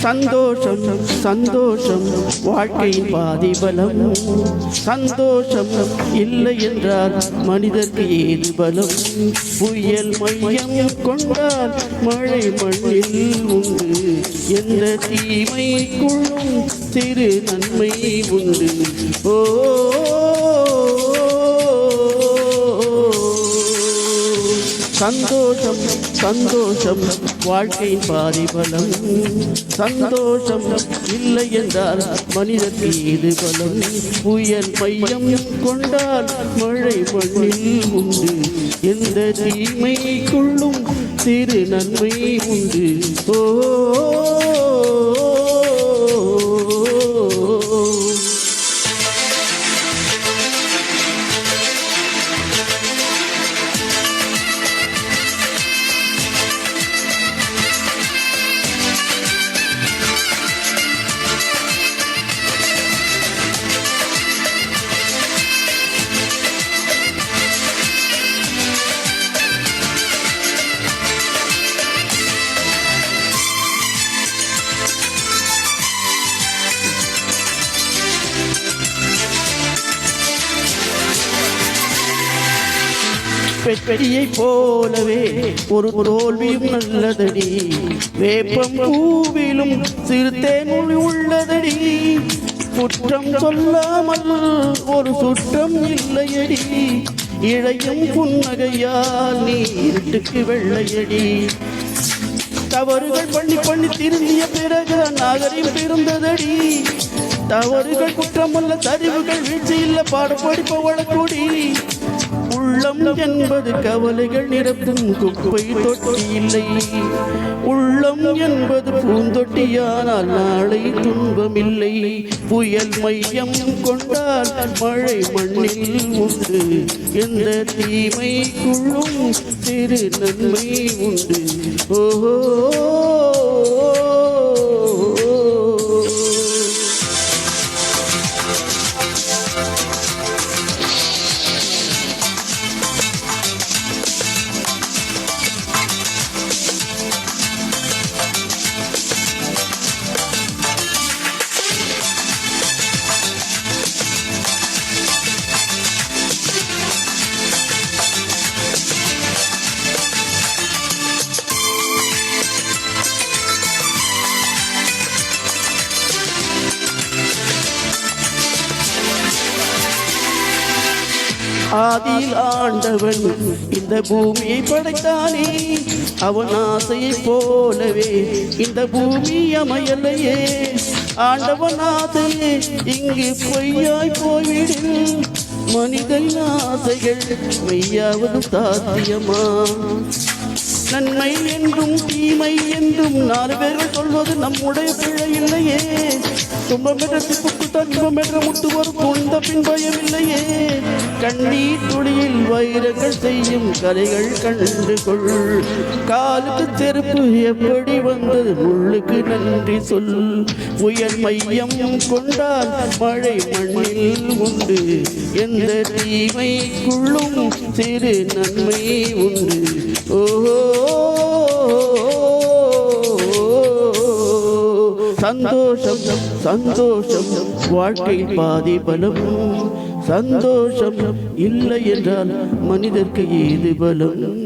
சந்தோஷம் சந்தோஷம் வாழ்க்கையின் பாதிபலம். சந்தோஷம் இல்லை என்றால் மனிதர்க்கு ஏது பலம். புயல் மையம் கொண்டால் மழை மண்ணில் உண்டு. எந்த தீமைக்குள்ளும் சிறு நன்மை உண்டு. ஓ சந்தோஷம் சந்தோஷம் வாழ்க்கையின் பாதிபலம். சந்தோஷம் இல்லை என்றால் மனிதற்கு ஏது பலம். புயல் மையம் கொண்டால் மழை மண்ணில் உண்டு. எந்த தீமைக்குள்ளும் சிறு நன்மை உண்டு. ஓ பெட்டியை போலவே ஒரு தோல்வியும் நல்லதடி. வேப்பம் பூவிலும் சிறுத்தேன் உள்ளதடி. குற்றம் சொல்லாமல் ஒரு சுற்றம் இல்லையடி. இழையும் புன்னகையால் நீ இருட்டுக்கு வெள்ளையடி. தவறுகள் பண்ணி பண்ணி திருந்திய பிறகு நாகரிகம் பிறந்ததடி. தவறுகள் குற்றமல்ல, சரிவுகள் வீழ்ச்சி இல்ல, பாடப்படிப்பவள கூடி. உள்ளம் என்பது கவலைகள் நிரப்பும் குப்பை தொட்டி இல்லை. உள்ளம் என்பது பூந்தொட்டியானால் நாளை துன்பமில்லை. புயல் மையம் கொண்டால் மழை மண்ணில் உண்டு. எந்த தீமைக்குள்ளும் சிறு நன்மை உண்டு. ஓஹோ ஆதியில் ஆண்டவன் இந்த பூமியை படைத்தானே. அவன் ஆசையை போலவே இந்த பூமி அமையலையே. ஆண்டவன் ஆசையே இங்கு பொய்யாய் போய்விடு. மனிதன் ஆசைகள் மெய்யாவது சாத்தியமா? நன்மை என்றும் தீமை என்றும் 4 பேர்கள் சொல்வது நம்முடைய பிழை இல்லையே. துன்பம் என்ற திப்புக்குத்தான் இன்பம் என்ற முத்து வரும். துணிந்த பின் பயமில்லையே. கண்ணீர் துளியில் வைரங்கள் செய்யும் கலைகள் கண்டு கொள். காலுக்கு செருப்பு எப்படி வந்தது, முள்ளுக்கு நன்றி சொல். புயல் மையம் கொண்டால் மழை மண்ணில் உண்டு. எந்த தீமைக்குள்ளும் சிறு நன்மை உண்டு. ஓஹோ சந்தோஷம் சந்தோஷம் வாழ்க்கையில் பாதிபலம். சந்தோஷம் இல்லை என்றால் மனிதர்க்கு ஏது பலம்.